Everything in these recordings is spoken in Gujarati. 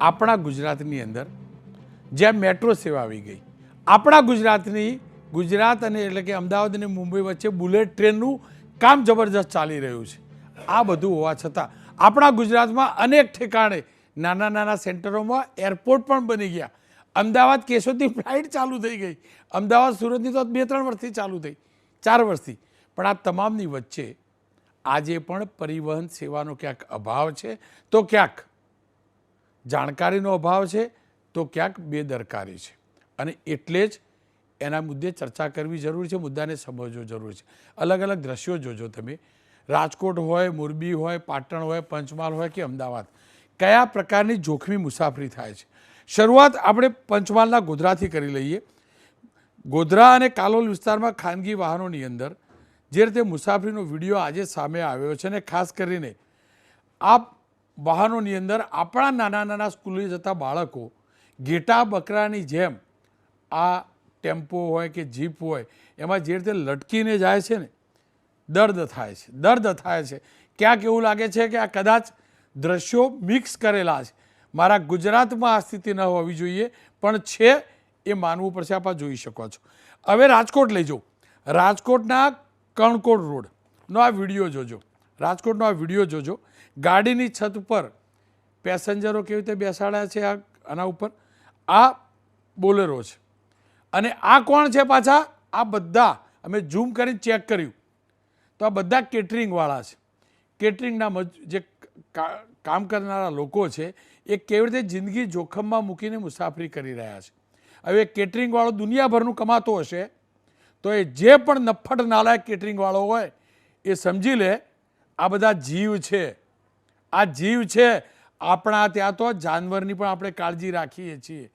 આપણા ગુજરાતની અંદર જ્યાં મેટ્રો સેવા આવી ગઈ, આપણા ગુજરાત અને એટલે કે અમદાવાદ અને મુંબઈ વચ્ચે બુલેટ ટ્રેનનું કામ જબરજસ્ત ચાલી રહ્યું છે. આ બધું હોવા છતાં આપણા ગુજરાતમાં અનેક ઠેકાણે નાના નાના સેન્ટરોમાં એરપોર્ટ પણ બની ગયા. અમદાવાદ કેશોદની ફ્લાઇટ ચાલુ થઈ ગઈ, અમદાવાદ સુરતની તો 2-3 વર્ષથી ચાલુ થઈ, 4 વર્ષથી. પણ આ તમામની વચ્ચે આજે પણ પરિવહન સેવાનો ક્યાંક અભાવ છે, તો ક્યાંક જાણકારીનો અભાવ છે, તો ક્યાંક બેદરકારી છે. અને એટલે જ એના મુદ્દે ચર્ચા કરવી જરૂરી છે, મુદ્દાને સમજવો જરૂરી છે. અલગ અલગ દ્રશ્યો જોજો તમે, રાજકોટ હોય, મોરબી હોય, પાટણ હોય, પંચમહાલ હોય કે અમદાવાદ, કયા પ્રકારની જોખમી મુસાફરી થાય છે. શરૂઆત આપણે પંચમહાલના ગોધરાથી કરી લઈએ. ગોધરા અને કાલોલ વિસ્તારમાં ખાનગી વાહનોની અંદર જે રીતે મુસાફરીનો વિડીયો આજે સામે આવ્યો છે, અને ખાસ કરીને આ વાહનોની અંદર આપણા નાના નાના સ્કૂલે જતા બાળકો ઘેટા બકરાની જેમ આ ટેમ્પો હોય કે જીપ હોય એમાં જે રીતે લટકીને જાય છે ને, દર્દ થાય છે. ક્યાંક એવું લાગે છે કે આ કદાચ દ્રશ્યો મિક્સ કરેલા છે. મારા ગુજરાતમાં આ સ્થિતિ ન હોવી જોઈએ, પણ છે, એ માનવું પડશે. આપ જોઈ શકો છો. હવે રાજકોટ લઈ જાઓ, રાજકોટના કણકોટ રોડનો આ વિડીયો જોજો, રાજકોટનો આ વિડીયો જોજો. ગાડીની છત ઉપર પેસેન્જરો કેવી રીતે બેસાડ્યા છે આના ઉપર. આ બોલેરો છે, અને આ કોણ છે પાછા? આ બધા અમે ઝૂમ કરીને ચેક કર્યું તો આ બધા કેટરિંગવાળા છે. કેટરિંગના જે કામ કરનારા લોકો છે એ કેવી રીતે જિંદગી જોખમમાં મૂકીને મુસાફરી કરી રહ્યા છે. હવે કેટરિંગવાળો દુનિયાભરનું કમાતો હશે, તો એ જે પણ નફ્ફટ નાલાયક કેટરિંગવાળો હોય એ સમજી લે આ બધા જીવ છે, આ જીવ છે. આપણા ત્યાં તો જાનવરની પણ આપણે કાળજી રાખીએ છીએ,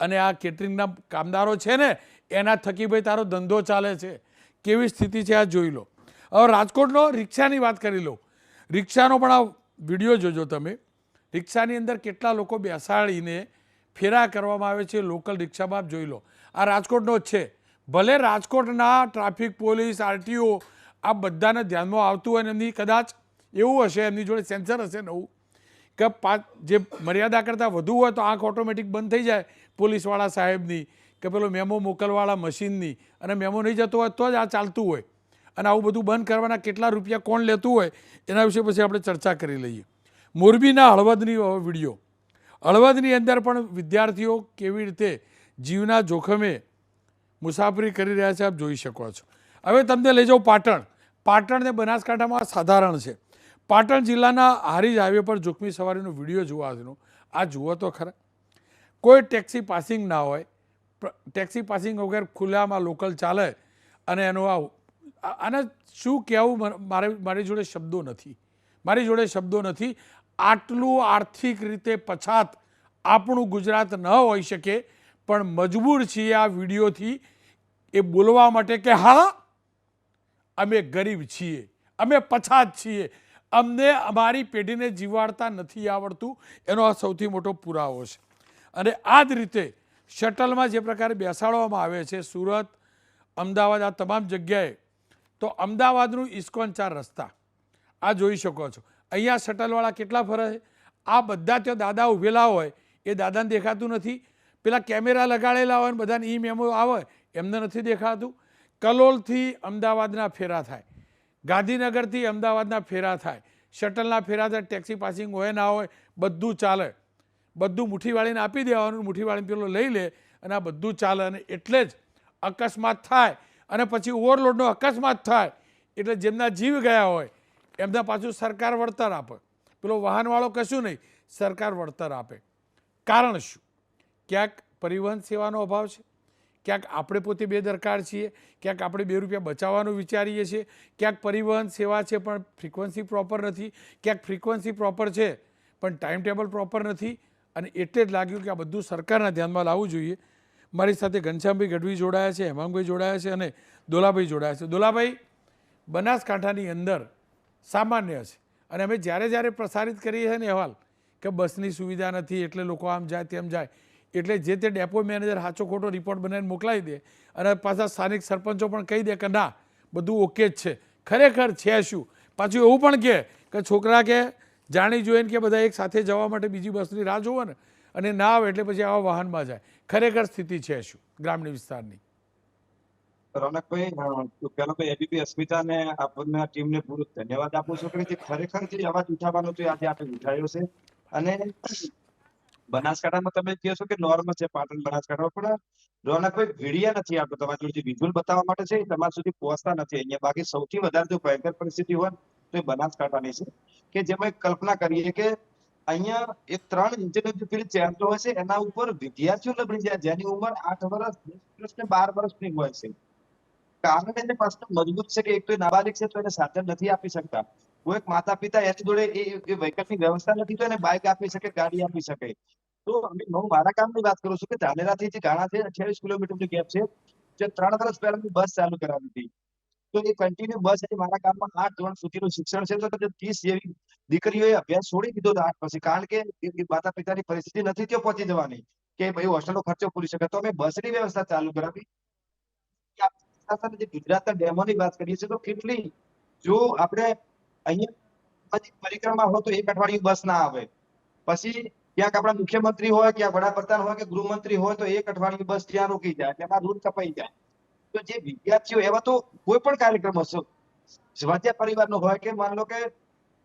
અને આ કેટરિંગના કામદારો છે ને એના થકી ભાઈ તારો ધંધો ચાલે છે. કેવી સ્થિતિ છે આ જોઈ લો. હવે રાજકોટનો રિક્ષાની વાત કરી લો. રિક્ષાનો પણ આ વિડીયો જોજો તમે. રિક્ષાની અંદર કેટલા લોકો બેસાડીને ફેરા કરવામાં આવે છે લોકલ રિક્ષામાં, આપ જોઈ લો. આ રાજકોટનો જ છે. ભલે રાજકોટના ટ્રાફિક પોલીસ, આરટીઓ આ બધાને ધ્યાનમાં આવતું હોય, અને એમની કદાચ એવું હશે, એમની જોડે સેન્સર હશે નવું કે જે મર્યાદા કરતાં વધુ હોય તો આંખ ઓટોમેટિક બંધ થઈ જાય પોલીસવાળા સાહેબની, કે પેલો મેમો મોકલવાળા મશીનની, અને મેમો નહીં જતો હોય તો જ આ ચાલતું હોય. અને આવું બધું બંધ કરવાના કેટલા રૂપિયા કોણ લેતું હોય એના વિશે પછી આપણે ચર્ચા કરી લઈએ. મોરબીના હળવદની વિડીયો, હળવદની અંદર પણ વિદ્યાર્થીઓ કેવી રીતે જીવના જોખમે મુસાફરી કરી રહ્યા છે, આપ જોઈ શકો છો. હવે તમને લઈ જાઉં પાટણ. પાટણ ને બનાસકાંઠામાં સાધારણ છે. પાટણ જિલ્લાના હારીજ હાઈવે પર જોખમી સવારીનો વિડીયો જોવાનો. આ જુઓ તો ખરા, કોઈ ટેક્સી પાસિંગ ના હોય, ટેક્સી પાસિંગ વગર ખુલ્લામાં લોકલ ચાલે, અને એનું આને શું કહેવું, મારી જોડે શબ્દો નથી. આટલું આર્થિક રીતે પછાત આપણું ગુજરાત ન હોઈ શકે, પણ મજબૂર છીએ આ વિડીયોથી એ બોલવા માટે કે હા, અમે ગરીબ છીએ, અમે પછાત છીએ, અમને અમારી પેઢીને જીવાડતા નથી આવડતું. એનો આ સૌથી મોટો પુરાવો છે. અને આ જ રીતે શટલમાં જે પ્રકારે બેસાડવામાં આવે છે સુરત, અમદાવાદ, આ તમામ જગ્યાએ, તો અમદાવાદનું ઇસ્કોન 4 રસ્તા આ જોઈ શકો છો. અહીંયા શટલવાળા કેટલા ફરે છે. આ બધા ત્યાં દાદા ઊભેલા હોય, એ દાદાને દેખાતું નથી. પેલા કેમેરા લગાડેલા હોય ને બધાને ઈ મેમો આવે, એમને નથી દેખાતું. કલોલથી અમદાવાદના ફેરા થાય, ગાંધીનગરથી અમદાવાદના ફેરા થાય, શટલના ફેરા થાય, ટેક્સી પાસિંગ હોય ના હોય બધું ચાલે. બધું મુઠ્ઠીવાળીને આપી દેવાનું, મુઠ્ઠીવાળીને પેલો લઈ લે, અને આ બધું ચાલે. અને એટલે જ અકસ્માત થાય, અને પછી ઓવરલોડનો અકસ્માત થાય એટલે જેમના જીવ ગયા હોય એમના પાછું સરકાર વળતર આપે. પેલો વાહનવાળો કશું નહીં, સરકાર વળતર આપે. કારણ શું? ક્યાંક પરિવહન સેવાનો અભાવ છે, ક્યાંક આપણે પોતે બેદરકાર છીએ, ક્યાંક આપણે 2 રૂપિયા બચાવવાનું વિચારીએ છીએ, ક્યાંક પરિવહન સેવા છે પણ ફ્રિકવન્સી પ્રોપર નથી, ક્યાંક ફ્રિકવન્સી પ્રોપર છે પણ ટાઈમ ટેબલ પ્રોપર નથી. અને એટલે જ લાગ્યું કે આ બધું સરકારના ધ્યાનમાં લાવવું જોઈએ. મારી સાથે ઘનશ્યામભાઈ ગઢવી જોડાયા છે, હેમાંગભાઈ જોડાયા છે, અને દોલાભાઈ જોડાયા છે. દોલાભાઈ, બનાસકાંઠાની અંદર સામાન્ય છે, અને અમે જ્યારે પ્રસારિત કરીએ છીએ ને અહેવાલ કે બસની સુવિધા નથી એટલે લોકો આમ જાય તેમ જાય, એટલે જે તે ડેપો મેનેજર સાચો ખોટો રિપોર્ટ બનાવીને મોકલાવી દે, અને પાછા સ્થાનિક સરપંચો પણ કહી દે કે ના બધું ઓકે જ છે. ખરેખર છે શું? પાછું એવું પણ કે છોકરા કે જાણી જોઈને કે બધા એક સાથે જવા માટે બીજી બસની રાહ જોવે ને, અને ના આવે એટલે પછી આવા વાહનમાં જાય. ખરેખર સ્થિતિ છે શું ગ્રામ્ય વિસ્તારની? રોનકભાઈ, પેલા તો એબીપી અસ્મિતાને આપના ટીમને પૂરો ધન્યવાદ આપું છું કે જે ખરેખર જે અવાજ ઉઠાવવાનો છે આજે આપણે ઉઠાવ્યો છે. અને બનાસકાંઠામાં તમે કહો છો કે નોર્મલ છે પાટણ બનાસકાંઠામાં, પણ રોનકભાઈ વીડિયા નથી આપતો તમારી જોડે જે વિઝ્યુઅલ બતાવવા માટે છે એ તમારા સુધી પહોંચતા નથી અહીંયા. બાકી સૌથી વધારે જો ભયંકર પરિસ્થિતિ હોય તો એ બનાસકાંઠાની છે, કે જેમાં કલ્પના કરીએ કે અહીંયા એ 3 ઇંચનો જે પેલી ચેમ્પો હોય છે એના ઉપર વિદ્યાર્થીઓ લબડી જાય જેની ઉંમર 8 વર્ષ, 10 વર્ષ ને 12 વર્ષની હોય છે. કારણ એને પ્રશ્ન મજબૂત છે કે એક તો નાબાલિગ છે તો એને સાધન નથી આપી શકતા. કોઈ માતા પિતા એની જોડે એ વહીકલની વ્યવસ્થા નથી તો એને બાઇક આપી શકે, ગાડી આપી શકે. તો હું મારા કામની વાત કરું છું કે ધાનેરાથી જે ગાણા છે 28 કિલોમીટરની ગેપ છે, જે 3 વર્ષ પહેલા મેં બસ ચાલુ કરાવી હતી. તો એ કન્ટિન્યુ બસ હતી. મારા ગામમાં 8 ધોરણ સુધીનું શિક્ષણ છે, તો 30 જેવી દીકરીઓએ અભ્યાસ છોડી દીધો 8 પછી, કારણ કે માતા પિતાની પરિસ્થિતિ નથી ત્યાં પહોંચી જવાની કે ભાઈ હોસ્ટેલનો ખર્ચો પૂરી શકે. તો અમે બસની વ્યવસ્થા ચાલુ કરાવી. ગુજરાતના ડેમોની વાત કરીએ છીએ તો કેટલી, જો આપણે અહીંયા પરિક્રમા હોય તો 1 અઠવાડિયું બસ ના આવે. પછી ક્યાંક આપણા મુખ્યમંત્રી હોય, ક્યાં વડાપ્રધાન હોય કે ગૃહમંત્રી હોય તો 1 અઠવાડિયું બસ ત્યાં રોકી જાય, તેમાં રૂટ કપાઈ જાય. તો જે વિદ્યાર્થીઓ એવા તો કોઈ પણ કાર્યક્રમ હશે, સ્વાધ્યાય પરિવારનો હોય કે માન લો કે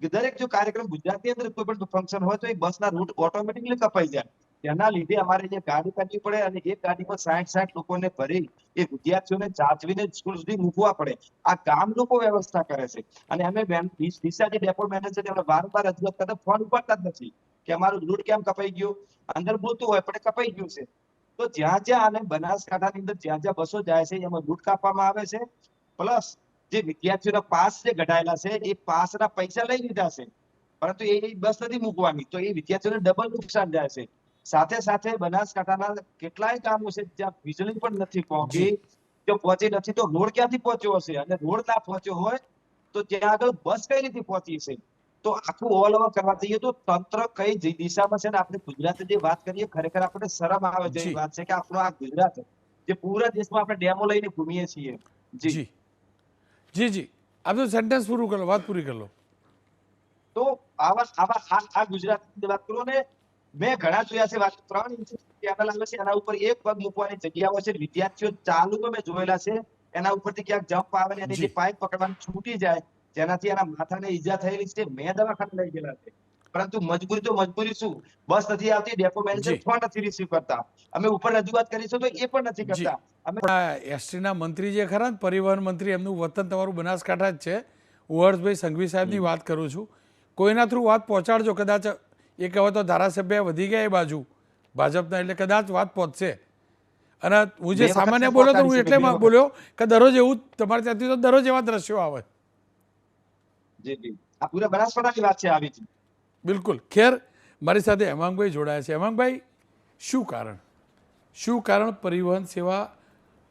દરેક જો કાર્યક્રમ ગુજરાતની અંદર કોઈ પણ ફંક્શન હોય તો એ બસના રૂટ ઓટોમેટિકલી કપાઈ જાય. તેના લીધે અમારે જે ગાડી કરવી પડે અને એક ગાડીમાં 60 લોકોને ભરી એ વિદ્યાર્થીઓને જાચવીને સ્કૂલ સુધી મૂકવા પડે. આ ગામ લોકો વ્યવસ્થા કરે છે. અને અમે ડીસા જે ડેપો મેનેજર છે એમને વારંવાર રજૂઆત કરતા ફોન ઉપાડતા જ નથી કે અમારું રૂટ કેમ કપાઈ ગયો. અંદર બોલતું હોય પણ કપાઈ ગયું છે. તો જ્યાં જ્યાં અને બનાસકાંઠાની અંદર જ્યાં જ્યાં બસો જાય છે એમાં રૂટ કાપવામાં આવે છે. પ્લસ જે વિદ્યાર્થીઓના પાસ જે કઢાયેલા છે એ પાસના પૈસા લઈ લીધા છે, પરંતુ એ બસ નથી મૂકવાની. તો એ વિદ્યાર્થીઓને ડબલ નુકસાન જાય છે. સાથે સાથે બનાસકાંઠાના કેટલાય ગામો છે જ્યાં વીજળી પણ નથી પહોંચી. જો પહોંચી નથી તો રોડ ક્યાંથી પહોંચ્યો હશે, અને રોડ ના પહોંચ્યો હોય તો ત્યાં આગળ બસ કઈ રીતે પહોંચી છે. તો આખું ઓલ ઓવર કરવા જઈએ તો તંત્ર કઈ દિશામાં છે ને આપણે ગુજરાત જે વાત કરીએ ખરેખર આપણે શરમ આવે જેવી વાત છે કે આપણો આ ગુજરાત જે પૂરા દેશમાં આપણે ડેમો લઈને ઘૂમીએ છીએ. જી જી જી, આપ તો સેન્ટેન્સ પૂરું કરો, વાત પૂરી કરી લો. તો આ ગુજરાતની વાત કરો ને, મેં ઘણા જોયા છે. વાત 3 ઇંચ કેબલ આવે છે એના ઉપર એક પગ મૂકવાની જગ્યા હોય છે. વિદ્યાર્થીઓ ચાલુ તો મેં જોયેલા છે, એના ઉપરથી ક્યાંક જમ્પ આવે ને એની જે પાઇપ પકડવાની છૂટી જાય જેનાથી એના માથાને ઈજા થયેલી છે. મેં દવાખાને લઈ ગયેલા છે, પરંતુ મજબૂરી તો મજબૂરી શું, બસ નથી આવતી, ડેપો મેનેજર ફોન નથી રિસીવ કરતા. અમે ઉપર રજૂઆત કરીશું તો એ પણ નથી કરતા. એસટીના મંત્રી જે ખરા ને, પરિવહન મંત્રી, એમનું વતન તમારું બનાસકાંઠા જ છે. હું હર્ષભાઈ સંઘવી સાહેબની વાત કરું છું. કોઈના થ્રુ વાત પહોંચાડજો. કદાચ એક હવે તો ધારાસભ્ય વધી ગયા એ બાજુ ભાજપના, એટલે કદાચ વાત પહોંચશે. અને હું જે સામાન્ય બોલ્યો તો હું એટલે બોલ્યો કે દરરોજ એવું તમારે ત્યાંથી તો દરરોજ એવા દ્રશ્યો આવે. આ પૂરા બનાસકાંઠાની વાત છે આવી. બિલકુલ. ખેર, મારી સાથે હેમાંગભાઈ જોડાયા છે. હેમાંગભાઈ, શું કારણ પરિવહન સેવા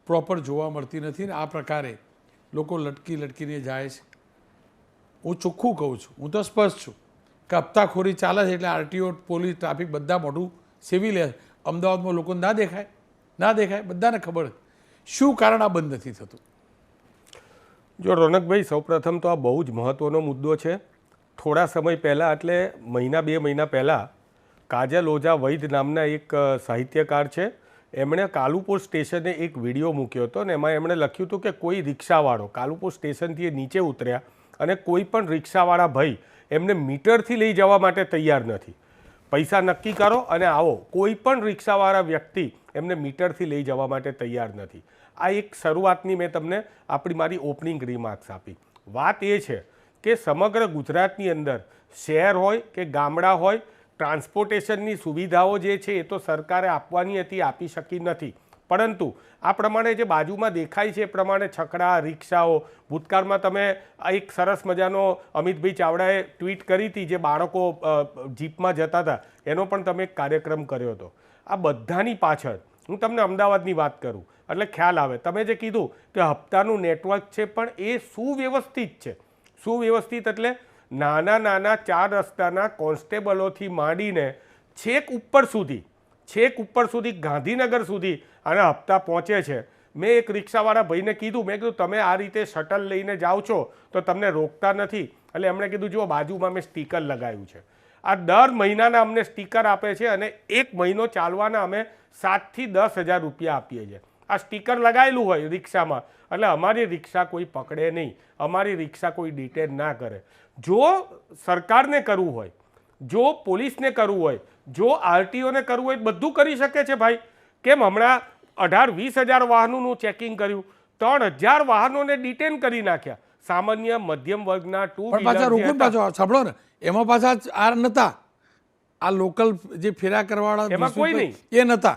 પ્રોપર જોવા મળતી નથી ને આ પ્રકારે લોકો લટકીને જાય છે? હું ચોખ્ખું કહું છું, હું તો સ્પષ્ટ છું કે હપ્તાખોરી ચાલે છે એટલે આરટીઓ, પોલીસ, ટ્રાફિક બધા મોઢું સેવી લે. અમદાવાદમાં લોકો ના દેખાય, બધાને ખબર. શું કારણ આ બંધ નથી થતું? જો રોનકભાઈ, સૌપ્રથમ તો આ બહુ જ મહત્ત્વનો મુદ્દો છે. થોડા સમય પહેલાં, એટલે 1-2 મહિના પહેલાં, કાજલ ઓઝા વૈદ નામના એક સાહિત્યકાર છે, એમણે કાલુપુર સ્ટેશને એક વિડીયો મૂક્યો હતો. અને એમાં એમણે લખ્યું હતું કે કોઈ રિક્ષાવાળો કાલુપુર સ્ટેશનથી નીચે ઉતર્યા અને કોઈ પણ રિક્ષાવાળા ભાઈ એમને મીટરથી લઈ જવા માટે તૈયાર નથી. પૈસા નક્કી કરો અને આવો. કોઈ પણ રિક્ષાવાળા વ્યક્તિ એમને મીટરથી લઈ જવા માટે તૈયાર નથી. આ એક શરૂઆતની મેં તમને મારી ઓપનિંગ રિમાર્ક્સ આપી. વાત એ છે કે સમગ્ર ગુજરાતની અંદર શહેર હોય કે ગામડા હોય, ટ્રાન્સપોર્ટેશનની સુવિધાઓ જે છે એ તો સરકારે આપવાની હતી, આપી શકી નથી. પરંતુ આ પ્રમાણે જે બાજુમાં દેખાય છે એ પ્રમાણે છકડા, રિક્ષાઓ, ભૂતકાળમાં તમે એક સરસ મજાનો અમિતભાઈ ચાવડાએ ટ્વીટ કરી હતી, જે બાળકો જીપમાં જતા હતા, એનો પણ તમે એક કાર્યક્રમ કર્યો હતો. આ બધાની પાછળ હું તમને અમદાવાદની વાત કરું એટલે ખ્યાલ આવે. તમે જે કીધું કે હપ્તાનું નેટવર્ક છે, પણ એ સુવ્યવસ્થિત છે. સુવ્યવસ્થિત એટલે નાના 4 રસ્તાના કોન્સ્ટેબલોથી માંડીને છેક ઉપર સુધી ગાંધીનગર સુધી આના હપ્તા પહોંચે છે. મેં એક રિક્ષાવાળા ભાઈને કીધું, મેં કીધું તમે આ રીતે શટલ લઈને જાઓ છો તો તમને રોકતા નથી. એટલે એમણે કીધું જો બાજુમાં મેં સ્ટીકર લગાવ્યું છે. આ દર મહિનાના અમને સ્ટીકર આપે છે અને એક મહિનો ચાલવાના અમે 7 થી 10 હજાર રૂપિયા આપીએ છીએ. આ સ્ટીકર લગાવેલું હોય રિક્ષામાં એટલે અમારી રિક્ષા કોઈ પકડે નહીં, અમારી રિક્ષા કોઈ ડિટેન ના કરે. જો સરકારને કરવું હોય, જો પોલીસને કરવું હોય, જો આરટીઓને કરવું હોય, બધું કરી શકે છે ભાઈ. કેમ હમણાં 18-20 હજાર વાહનોનું ચેકિંગ કર્યું, 3000 વાહનોને ડિટેન કરી નાખ્યા. સામાન્ય મધ્યમ વર્ગના ટુ પણ પાછા રોકું પાછો સાંભળો ને, એમાં પાછા આ નતા, આ લોકલ જે ફેરા કરવાવાળા એમાં કોઈ નહીં, એ નતા.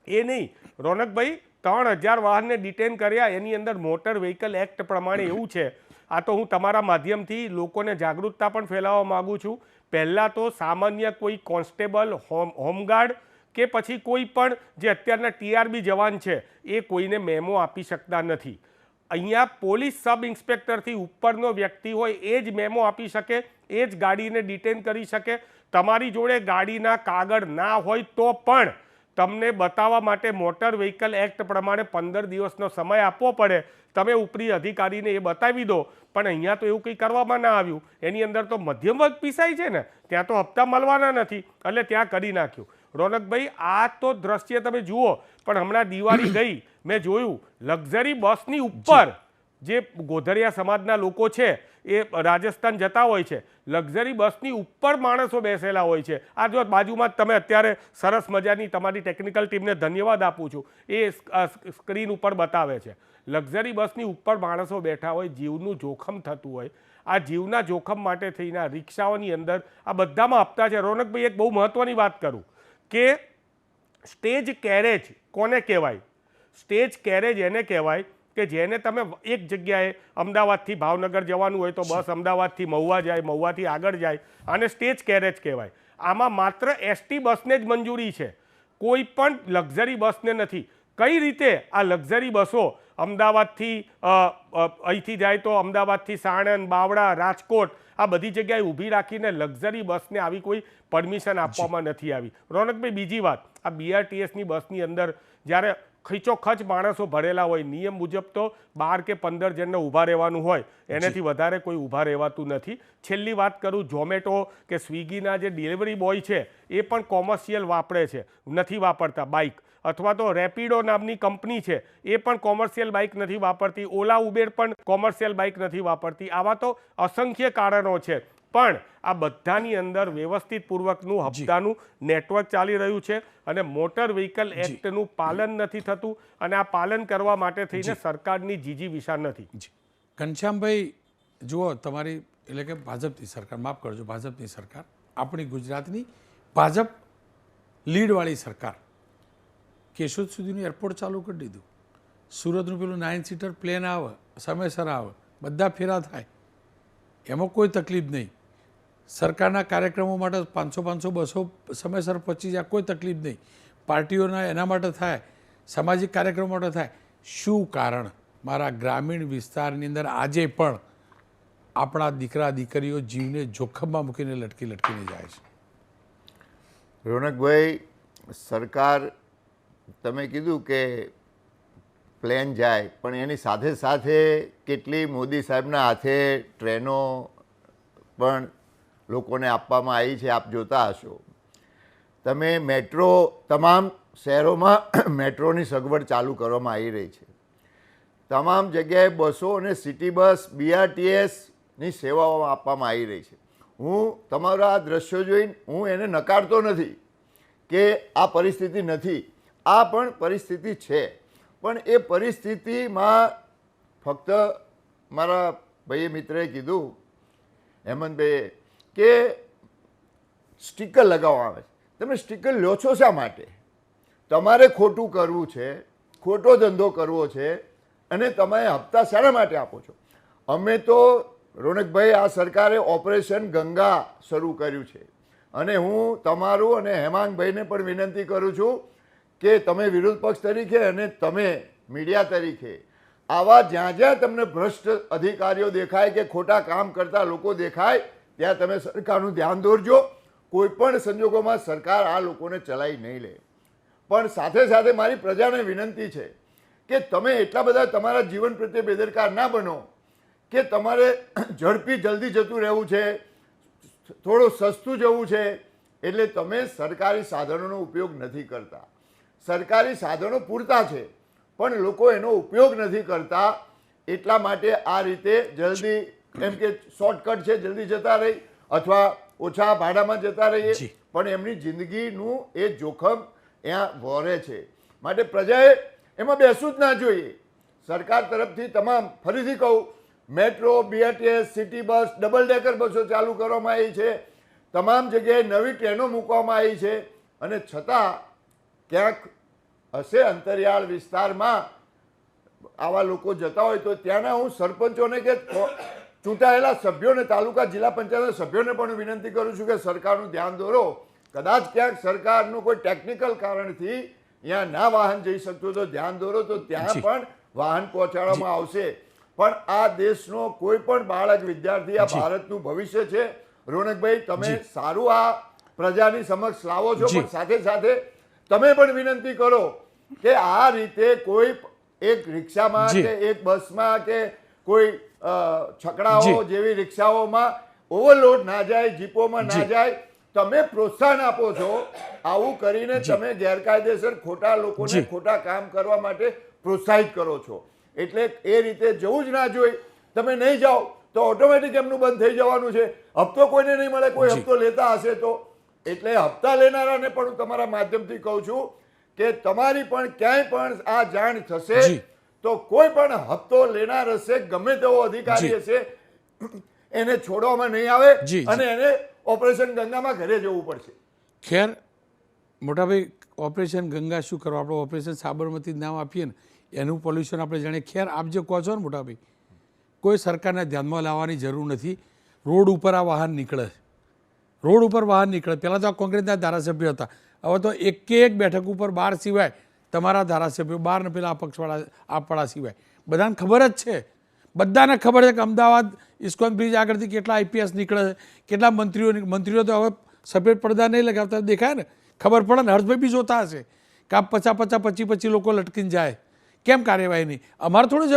એ નહીં રોનકભાઈ, 3000 વાહનને ડિટેન કર્યા. એની અંદર મોટર વ્હીકલ એક્ટ પ્રમાણે એવું છે, આ તો હું તમારા માધ્યમથી લોકોને જાગૃતતા પણ ફેલાવવા માગું છું. પહેલાં તો સામાન્ય કોઈ કોન્સ્ટેબલ, હોમગાર્ડ કે પછી કોઈ પણ જે અત્યારના ટીઆરબી જવાન છે એ કોઈને મેમો આપી શકતા નથી. અહીંયા પોલીસ સબ ઇન્સ્પેક્ટરથી ઉપરનો વ્યક્તિ હોય એ જ મેમો આપી શકે, એ જ ગાડીને ડિટેન કરી શકે. તમારી જોડે ગાડીના કાગળ ના હોય તો પણ તમને બતાવવા માટે મોટર વ્હીકલ એક્ટ પ્રમાણે 15 દિવસનો સમય આપવો પડે. તમે ઉપરી અધિકારીને એ બતાવી દો. પણ અહીંયા તો એવું કંઈ કરવામાં ના આવ્યું. એની અંદર તો મધ્યમ વર્ગ પીસાય છે ને, ત્યાં તો હપ્તા મળવાના નથી એટલે ત્યાં કરી નાખ્યું. રોનકભાઈ, આ તો દ્રશ્ય તમે જુઓ. પણ હમણાં દિવાળી ગઈ, મેં જોયું લક્ઝરી બસની ઉપર જે ગોધરિયા સમાજના લોકો છે એ રાજસ્થાન જતા હોય છે, લક્ઝરી બસની ઉપર માણસો બેસેલા હોય છે. આ જો બાજુમાં તમે અત્યારે સરસ મજાની તમારી ટેકનિકલ ટીમને ધન્યવાદ આપું છું, એ સ્ક્રીન ઉપર બતાવે છે. લક્ઝરી બસની ઉપર માણસો બેઠા હોય, જીવનું જોખમ થતું હોય. આ જીવના જોખમ માટે થઈને આ રિક્ષાઓની અંદર આ બધામાં હપ્તા છે. રોનકભાઈ, એક બહુ મહત્ત્વની વાત કરું કે સ્ટેજ કેરેજ કોને કહેવાય? સ્ટેજ કેરેજ એને કહેવાય કે જેને તમે એક જગ્યાએ અમદાવાદથી ભાવનગર જવાનું હોય તો બસ અમદાવાદથી મહુવા જાય, મહુવાથી આગળ જાય, આને સ્ટેજ કેરેજ કહેવાય. આમાં માત્ર એસટી બસને જ મંજૂરી છે, કોઈ પણ લક્ઝરી બસને નથી. કઈ રીતે આ લક્ઝરી બસો અમદાવાદથી અહીંથી જાય તો અમદાવાદથી સાણંદ, બાવળા, રાજકોટ આ બધી જગ્યાએ ઊભી રાખીને લક્ઝરી બસને આવી કોઈ પરમિશન આપવામાં નથી આવી. રોનકભાઈ, બીજી વાત, આ બીઆરટીએસની બસની અંદર જ્યારે ખીચોખચ માણસો ભરેલા હોય, નિયમ મુજબ તો 12 કે 15 જણને ઊભા રહેવાનું હોય, એનાથી વધારે કોઈ ઊભા રહેવાતું નથી. છેલ્લી વાત કરું, ઝોમેટો કે સ્વિગીના જે ડિલિવરી બોય છે એ પણ કોમર્શિયલ વાપરે છે, નથી વાપરતા બાઇક. અથવા તો રેપિડો નામની કંપની છે એ પણ કોમર્શિયલ બાઇક નથી વાપરતી. ઓલા ઉબેર પણ કોમર્શિયલ બાઇક નથી વાપરતી. આવા તો અસંખ્ય કારણો છે. પણ આ બધાની અંદર વ્યવસ્થિત પૂર્વકનું હપ્તાનું નેટવર્ક ચાલી રહ્યું છે અને મોટર વ્હીકલ એક્ટનું પાલન નથી થતું. અને આ પાલન કરવા માટે થઈને સરકારની જીજી વિશા નથી. ઘનશ્યામભાઈ, જુઓ, તમારી એટલે કે ભાજપની સરકાર, માફ કરજો, ભાજપની સરકાર, આપણી ગુજરાતની ભાજપ લીડવાળી સરકાર કેશોદ સુધીનું એરપોર્ટ ચાલુ કરી દીધું. સુરતનું પેલું 9 સીટર પ્લેન આવે, સમયસર આવે, બધા ફેરા થાય, એમાં કોઈ તકલીફ નહીં. સરકારના કાર્યક્રમો માટે 500 બસો સમયસર પહોંચી જાય, કોઈ તકલીફ નહીં. પાર્ટીઓના એના માટે થાય, સામાજિક કાર્યક્રમો માટે થાય. શું કારણ મારા ગ્રામીણ વિસ્તારની અંદર આજે પણ આપણા દીકરા દીકરીઓ જીવને જોખમમાં મૂકીને લટકીને જાય છે? રોનકભાઈ, સરકાર, તમે કીધું કે પ્લેન જાય, પણ એની સાથે સાથે કેટલી મોદી સાહેબના હાથે ટ્રેનો પણ લોકોને આપવામાં આવી છે, આપ જોતા હશો. તમે મેટ્રો, તમામ શહેરોમાં મેટ્રોની સગવડ ચાલુ કરવામાં આવી રહી છે. તમામ જગ્યાએ બસો અને સિટી બસ, બીઆરટીએસની સેવાઓ આપવામાં આવી રહી છે. હું તમારા આ દ્રશ્યો જોઈને હું એને નકારતો નથી કે આ પરિસ્થિતિ નથી, આ પણ પરિસ્થિતિ છે. પણ એ પરિસ્થિતિમાં ફક્ત મારા ભાઈએ મિત્રએ કીધું, હેમંતભાઈએ, કે સ્ટીકર લગાવવામાં આવે છે. તમે સ્ટીકર લો છો શા માટે? તમારે ખોટું કરવું છે, ખોટો ધંધો કરવો છે અને તમે હપ્તા શાના માટે આપો છો? અમે તો રોનકભાઈ, આ સરકારે ઓપરેશન ગંગા શરૂ કર્યું છે અને હું તમારું અને હેમાંગભાઈને પણ વિનંતી કરું છું કે તમે વિરોધ પક્ષ તરીકે અને તમે મીડિયા તરીકે આવા જ્યાં જ્યાં તમને ભ્રષ્ટ અધિકારીઓ દેખાય કે ખોટા કામ કરતા લોકો દેખાય ત્યાં તમે સરકારનું ધ્યાન દોરજો. કોઈ પણ સંજોગોમાં સરકાર આ લોકોને ચલાવી નહીં લે. પણ સાથે સાથે મારી પ્રજાને વિનંતી છે કે તમે એટલા બધા તમારા જીવન પ્રત્યે બેદરકાર ના બનો કે તમારે ઝડપી જલ્દી જતું રહેવું છે, થોડું સસ્તું જવું છે એટલે તમે સરકારી સાધનોનો ઉપયોગ નથી કરતા. સરકારી સાધનો પૂરતા છે પણ લોકો એનો ઉપયોગ નથી કરતા. એટલા માટે આ રીતે જલ્દી એમ કે શોર્ટકટ છે, જલ્દી જતા રહી અથવા ઓછા ભાડામાં જતા રહીએ, જી. પણ એમની જિંદગીનું એ જોખમ ત્યાં વહોરે છે. માટે પ્રજાએ એમાં બેસવું જ ના જોઈએ. સરકાર તરફથી તમામ, ફરીથી કહું, metro, BRTS, city bus, double decker બસો ચાલુ કરવામાં આવી છે. તમામ જગ્યાએ નવી ટ્રેનો મૂકવામાં આવી છે. અને છતાં ક્યાંક હશે અંતરિયાળ વિસ્તારમાં આવા લોકો જતા હોય તો ત્યાંના હું સરપંચોને કે ચૂંટાયેલા સભ્યોને, તાલુકા જિલ્લા પંચાયતના સભ્યોને પણ વિનંતી કરું છું કે સરકારનું ધ્યાન દોરો. કદાચ ક્યાંક સરકારનું કોઈ ટેકનિકલ કારણથી ત્યાં ના વાહન જઈ શકતું તો ધ્યાન દોરો, તો ત્યાં જી. પણ વાહન પહોંચાડવામાં આવશે. પણ આ દેશનો કોઈ પણ બાળક, વિદ્યાર્થી, આ જી. ભારતનું ભવિષ્ય છે. રોનકભાઈ, તમે જી. સારું આ પ્રજાની સમક્ષ લાવો છો, જી. પણ સાથે સાથે તમે પણ વિનંતી કરો કે આ રીતે કોઈ એક રિક્ષામાં જી. કે એક બસમાં કે કોઈ છકડાઓ જી. જેવી રિક્ષાઓમાં ઓવરલોડ ના જાય, જીપોમાં ના જી. જાય. તમે પ્રોત્સાહન આપો છો. આવું કરીને તમે ગેરકાયદેસર ખોટા લોકોને જી. ખોટા કામ કરવા માટે પ્રોત્સાહિત કરો છો. એટલે એ રીતે જવું જ ના જોઈએ. તમે નહીં જાઓ તો ઓટોમેટિક એમનું બંધ થઈ જવાનું છે. હપ્તો કોઈને નહીં મળે, કોઈ જી. હપ્તો લેતા હશે તો. એટલે હપ્તા લેનારાને પણ હું તમારા માધ્યમથી કહું છું કે તમારી પણ ક્યાંય પણ આ જાણ થશે જી. તો કોઈ પણ હપ્તો લેનાર હશે, ગમે તેવો અધિકારી જી. હશે, એને છોડવામાં નહીં આવે જી, અને એને ઓપરેશન ગંગામાં ઘરે જવું પડશે. ખેર મોટાભાઈ, ઓપરેશન ગંગા શું કરવા, આપણે ઓપરેશન સાબરમતી નામ આપીએ ને એનું પોલ્યુશન આપણે જાણીએ. ખેર આપ જે કહો છો ને મોટાભાઈ, કોઈ સરકારને ધ્યાનમાં લાવવાની જરૂર નથી. રોડ ઉપર આ વાહન નીકળે છે, રોડ ઉપર વાહન નીકળે. પહેલાં તો આ કોંગ્રેસના ધારાસભ્યો હતા, હવે તો એક બેઠક ઉપર 12 સિવાય તમારા ધારાસભ્યો 12 ને પેલા અપક્ષવાળા આપવાળા સિવાય બધાને ખબર જ છે. બધાને ખબર છે કે અમદાવાદ ઇસ્કોન બ્રિજ આગળથી કેટલા આઈપીએસ નીકળે છે, કેટલા મંત્રીઓ તો હવે સફેદ પડદા નહીં લગાવતા, દેખાય ને, ખબર પડે ને. હર્ષભાઈ બી જોતા હશે કે આ 50 25 લોકો લટકીને જાય, કેમ કાર્યવાહી નહીં? અમારે થોડું જ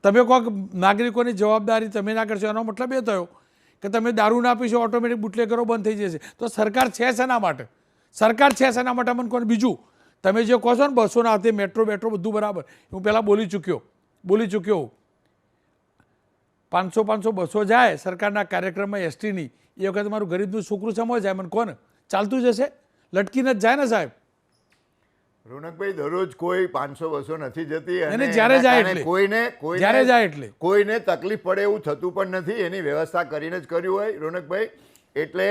તમે કહો કે નાગરિકોની જવાબદારી તમે ના કરશો, એનો મતલબ એ થયો કે તમે દારૂ ના પીશો ઓટોમેટિક બુટલેગરો બંધ થઈ જશે. તો સરકાર છે શેના માટે? સરકાર છે શેના માટે મને કોને? બીજું તમે જે કહો છો ને બસોના હાથે મેટ્રો બધું બરાબર, હું પહેલાં બોલી ચૂક્યો 500 બસો જાય સરકારના કાર્યક્રમમાં એસટીની, એ વખતે મારું ગરીબનું છોકરું સમય જાય, મને કોને ચાલતું જશે? લટકીને જ જાય ને સાહેબ. રોનકભાઈ, દરરોજ કોઈ 500 બસો નથી જતી એને જ્યારે એના જાય કારણે એટલે. જ્યારે જાય એટલે કોઈને તકલીફ પડે એવું થતું પણ નથી. એની વ્યવસ્થા કરીને જ કર્યું હોય રોનકભાઈ. એટલે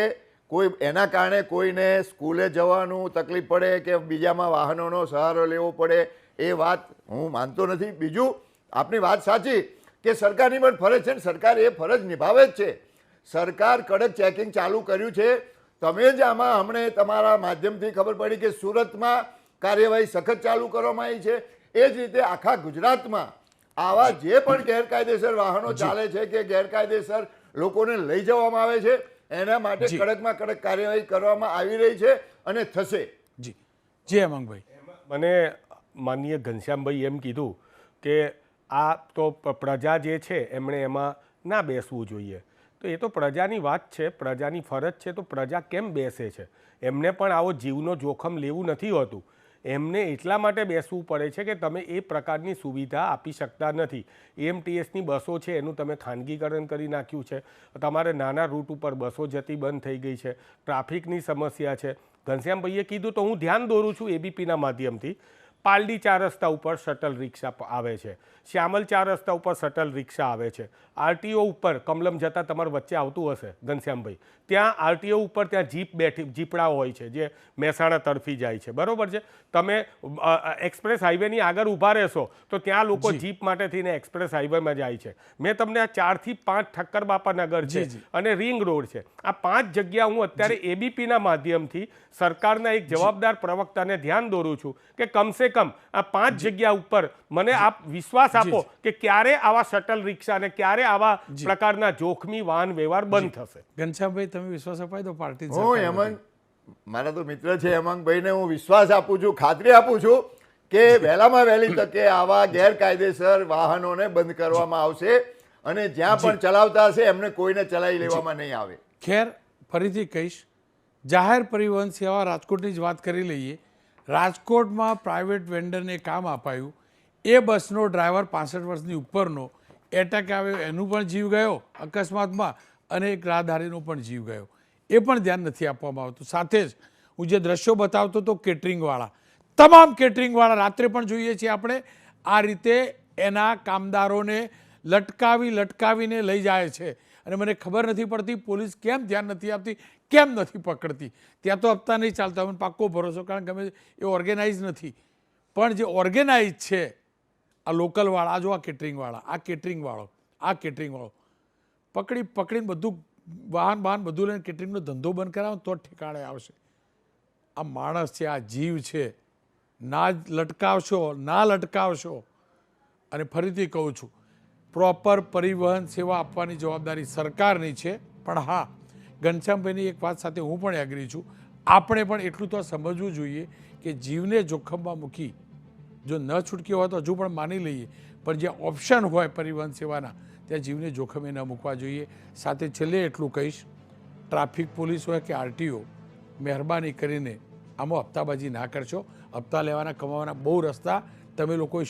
કોઈ એના કારણે કોઈને સ્કૂલે જવાનું તકલીફ પડે કે બીજામાં વાહનોનો સહારો લેવો પડે એ વાત હું માનતો નથી. બીજું, આપની વાત સાચી કે સરકારની પણ ફરજ છે ને, સરકાર એ ફરજ નિભાવે જ છે. સરકાર કડક ચેકિંગ ચાલુ કર્યું છે. તમે જ આમાં હમણે તમારા માધ્યમથી ખબર પડી કે સુરતમાં કાર્યવાહી સખત ચાલુ કરવામાં આવી છે. એ જ રીતે આખા ગુજરાતમાં આવા જે પણ ગેરકાયદેસર વાહનો ચાલે છે કે ગેરકાયદેસર લોકોને લઈ જવામાં આવે છે, એના માટે જી. કડકમાં કડક કાર્યવાહી કરવામાં આવી રહી છે અને થશે. જી જી હેમાંગભાઈ. મને માનનીય ઘનશ્યામભાઈ એમ કીધું કે આ તો પ્રજા જે છે એમણે એમાં ના બેસવું જોઈએ. તો એ તો પ્રજાની વાત છે, પ્રજાની ફરજ છે, તો પ્રજા કેમ બેસે છે? એમને પણ આવો જીવનો જોખમ લેવું નથી હોતું. એમને એટલા માટે બેસવું પડે છે કે તમે એ પ્રકારની સુવિધા આપી શકતા નથી. એએમટીએસની બસો છે એનું તમે ખાનગીકરણ કરી નાખ્યું છે. તમારે નાના રૂટ ઉપર બસો જતી બંધ થઈ ગઈ છે. ટ્રાફિકની સમસ્યા છે. ઘનશ્યામભાઈએ કીધું તો હું ધ્યાન દોરું છું એબીપીના માધ્યમથી. પાલડી 4 રસ્તા ઉપર શટલ રિક્ષા આવે છે, શ્યામલ 4 રસ્તા ઉપર શટલ રિક્ષા આવે છે, આરટીઓ ઉપર કમલમ જતાં તમારા વચ્ચે આવતું હશે ઘનશ્યામભાઈ, ત્યાં આરટીઓ ઉપર ત્યાં જીપડાઓ હોય છે જે મહેસાણા તરફી જાય છે, બરાબર છે? તમે એક્સપ્રેસ હાઈવેની આગળ ઊભા રહેશો તો ત્યાં લોકો જીપ માટે થઈને એક્સપ્રેસ હાઈવેમાં જાય છે. મેં તમને આ 4 થી 5 ઠક્કર બાપાનગર છે અને રિંગ રોડ છે, આ 5 જગ્યા હું અત્યારે એબીપીના માધ્યમથી સરકારના એક જવાબદાર પ્રવક્તાને ધ્યાન દોરું છું કે કમસે કમ આ 5 જગ્યા ઉપર મને આપ વિશ્વાસ આપો કે ક્યારે આવા શટલ રિક્ષા અને ક્યારે આવા પ્રકારના જોખમી વાહન વ્યવહાર બંધ થશે. ઘનશ્યામભાઈ, તમે વિશ્વાસ અપાય તો પાર્ટી હું હેમંત, મારા તો મિત્ર છે હેમંતભાઈને હું વિશ્વાસ આપું છું, ખાતરી આપું છું કે વહેલામાં વહેલી તકે આવા ગેરકાયદેસર વાહનોને બંધ કરવામાં આવશે અને જ્યાં પણ ચલાવતા હશે એમને કોઈને ચલાવી લેવામાં નહીં આવે. ખેર ફરીથી કહીશ, જાહેર પરિવહન સેવા રાજકોટની જ વાત કરી લઈએ. રાજકોટમાં પ્રાઇવેટ વેન્ડરને કામ અપાયું, એ બસનો ડ્રાઈવર 65 વર્ષની ઉપરનો એટેક આવ્યો, એનું પણ જીવ ગયો અકસ્માતમાં, અને એક રાહદારીનો પણ જીવ ગયો. એ પણ ધ્યાન નથી આપવામાં આવતું. સાથે જ હું જે દ્રશ્યો બતાવતો હતો કેટરિંગવાળા, તમામ કેટરિંગવાળા રાત્રે પણ જોઈએ છીએ આપણે આ રીતે એના કામદારોને લટકાવીને લઈ જાય છે. અને મને ખબર નથી પડતી પોલીસ કેમ ધ્યાન નથી આપતી, કેમ નથી પકડતી. ત્યાં તો હપ્તા નહીં ચાલતા, મને પાક્કો ભરોસો, કારણ કે અમે એ ઓર્ગેનાઇઝ નથી. પણ જે ઓર્ગેનાઇઝ છે આ લોકલવાળા, આ જો આ કેટરિંગવાળો પકડીને બધું વાહન બધું લઈને કેટરિંગનો ધંધો બંધ કરાવો તો જ ઠેકાણે આવશે. આ માણસ છે, આ જીવ છે. ના લટકાવશો. અને ફરીથી કહું છું, પ્રોપર પરિવહન સેવા આપવાની જવાબદારી સરકારની છે. પણ હા, ઘનશ્યામભાઈની એક વાત સાથે હું પણ એગ્રી છું, આપણે પણ એટલું તો સમજવું જોઈએ કે જીવને જોખમમાં મૂકી જો ન છૂટકી હોય તો હજુ પણ માની લઈએ, પણ જે ઓપ્શન હોય પરિવહન સેવાના ત્યાં જીવને જોખમે ન મૂકવા જોઈએ. સાથે છેલ્લે એટલું કહીશ, ટ્રાફિક પોલીસ હોય કે આરટીઓ, મહેરબાની કરીને આમાં હપ્તાબાજી ના કરશો. હપ્તા લેવાના કમાવાના બહુ રસ્તા તમે લોકોએ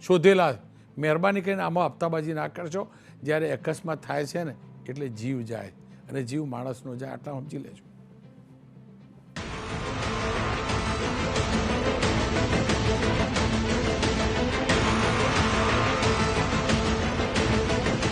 શોધેલા. મહેરબાની કરીને આમાં હપ્તાબાજી ના કરશો. જ્યારે અકસ્માત થાય છે ને એટલે જીવ જાય, અને જીવ માણસનો જાય, આટલા સમજી લેજો.